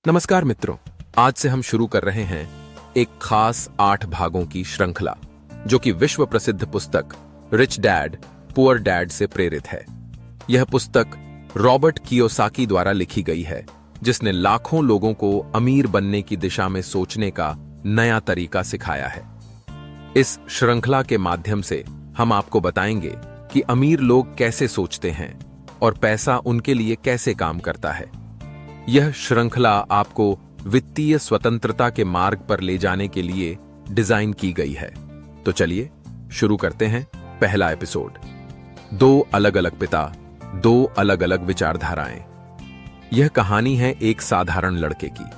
नमस्कार मित्रों, आज से हम शुरू कर रहे हैं एक खास 8 भागों की श्रृंखला जो कि विश्व प्रसिद्ध पुस्तक रिच डैड पुअर डैड से प्रेरित है। यह पुस्तक रॉबर्ट कियोसाकी द्वारा लिखी गई है, जिसने लाखों लोगों को अमीर बनने की दिशा में सोचने का नया तरीका सिखाया है। इस श्रृंखला के माध्यम से हम आपको बताएंगे कि अमीर लोग कैसे सोचते हैं और पैसा उनके लिए कैसे काम करता है। यह श्रृंखला आपको वित्तीय स्वतंत्रता के मार्ग पर ले जाने के लिए डिजाइन की गई है। तो चलिए शुरू करते हैं पहला एपिसोड। 2 अलग अलग पिता, 2 अलग अलग विचारधाराएं। यह कहानी है एक साधारण लड़के की,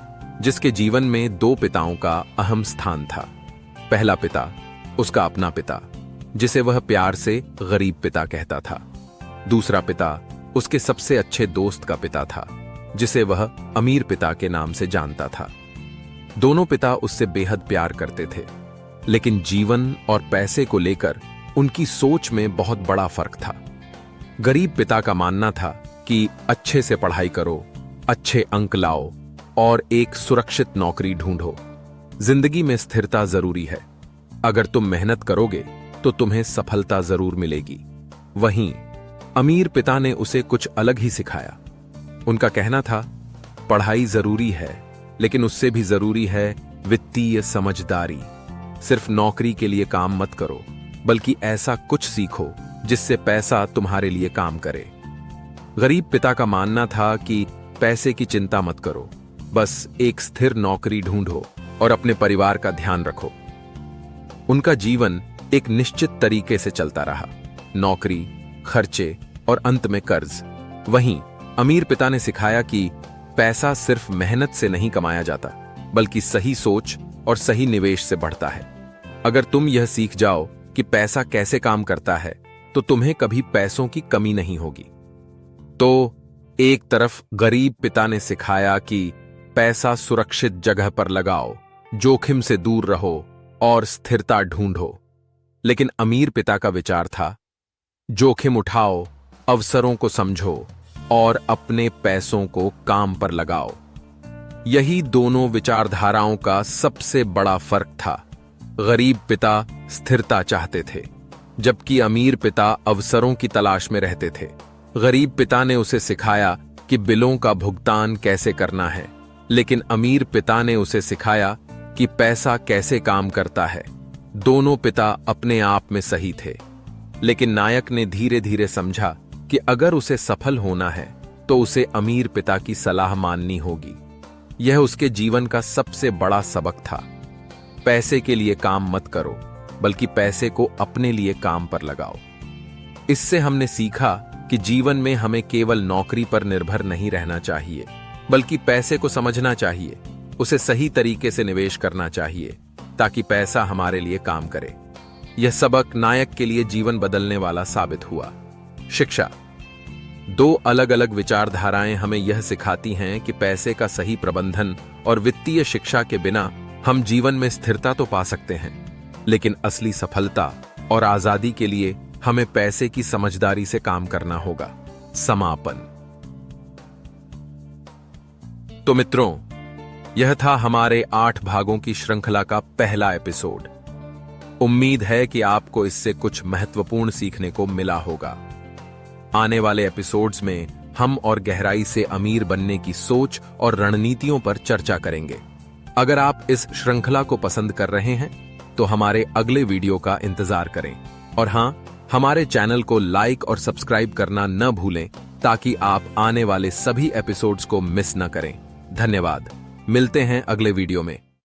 जिसके जीवन में 2 पिताओं का अहम स्थान था। पहला पिता उसका अपना पिता, जिसे वह प्यार से गरीब पिता कहता था। दूसरा पिता उसके सबसे अच्छे दोस्त का पिता था, जिसे वह अमीर पिता के नाम से जानता था। दोनों पिता उससे बेहद प्यार करते थे, लेकिन जीवन और पैसे को लेकर उनकी सोच में बहुत बड़ा फर्क था। गरीब पिता का मानना था कि अच्छे से पढ़ाई करो, अच्छे अंक लाओ और एक सुरक्षित नौकरी ढूंढो। जिंदगी में स्थिरता जरूरी है। अगर तुम मेहनत करोगे तो तुम्हें सफलता जरूर मिलेगी। वहीं अमीर पिता ने उसे कुछ अलग ही सिखाया। उनका कहना था, पढ़ाई जरूरी है, लेकिन उससे भी जरूरी है वित्तीय समझदारी। सिर्फ नौकरी के लिए काम मत करो, बल्कि ऐसा कुछ सीखो जिससे पैसा तुम्हारे लिए काम करे। गरीब पिता का मानना था कि पैसे की चिंता मत करो, बस एक स्थिर नौकरी ढूंढो और अपने परिवार का ध्यान रखो। उनका जीवन एक निश्चित तरीके से चलता रहा, नौकरी, खर्चे और अंत में कर्ज। वहीं अमीर पिता ने सिखाया कि पैसा सिर्फ मेहनत से नहीं कमाया जाता, बल्कि सही सोच और सही निवेश से बढ़ता है। अगर तुम यह सीख जाओ कि पैसा कैसे काम करता है, तो तुम्हें कभी पैसों की कमी नहीं होगी। तो एक तरफ गरीब पिता ने सिखाया कि पैसा सुरक्षित जगह पर लगाओ, जोखिम से दूर रहो और स्थिरता ढूंढो। लेकिन अमीर पिता का विचार था, जोखिम उठाओ, अवसरों को समझो और अपने पैसों को काम पर लगाओ। यही दोनों विचारधाराओं का सबसे बड़ा फर्क था। गरीब पिता स्थिरता चाहते थे, जबकि अमीर पिता अवसरों की तलाश में रहते थे। गरीब पिता ने उसे सिखाया कि बिलों का भुगतान कैसे करना है, लेकिन अमीर पिता ने उसे सिखाया कि पैसा कैसे काम करता है। दोनों पिता अपने आप में सही थे, लेकिन नायक ने धीरे धीरे समझा कि अगर उसे सफल होना है तो उसे अमीर पिता की सलाह माननी होगी। यह उसके जीवन का सबसे बड़ा सबक था। पैसे के लिए काम मत करो, बल्कि पैसे को अपने लिए काम पर लगाओ। इससे हमने सीखा कि जीवन में हमें केवल नौकरी पर निर्भर नहीं रहना चाहिए, बल्कि पैसे को समझना चाहिए, उसे सही तरीके से निवेश करना चाहिए, ताकि पैसा हमारे लिए काम करे। यह सबक नायक के लिए जीवन बदलने वाला साबित हुआ। शिक्षा। 2 अलग अलग विचारधाराएं हमें यह सिखाती हैं कि पैसे का सही प्रबंधन और वित्तीय शिक्षा के बिना हम जीवन में स्थिरता तो पा सकते हैं, लेकिन असली सफलता और आजादी के लिए हमें पैसे की समझदारी से काम करना होगा। समापन। तो मित्रों, यह था हमारे 8 भागों की श्रृंखला का पहला एपिसोड। उम्मीद है कि आपको इससे कुछ महत्वपूर्ण सीखने को मिला होगा। आने वाले एपिसोड्स में हम और गहराई से अमीर बनने की सोच और रणनीतियों पर चर्चा करेंगे। अगर आप इस श्रृंखला को पसंद कर रहे हैं, तो हमारे अगले वीडियो का इंतजार करें। और हां, हमारे चैनल को लाइक और सब्सक्राइब करना न भूलें, ताकि आप आने वाले सभी एपिसोड्स को मिस न करें। धन्यवाद। मिलते हैं अगले वीडियो में।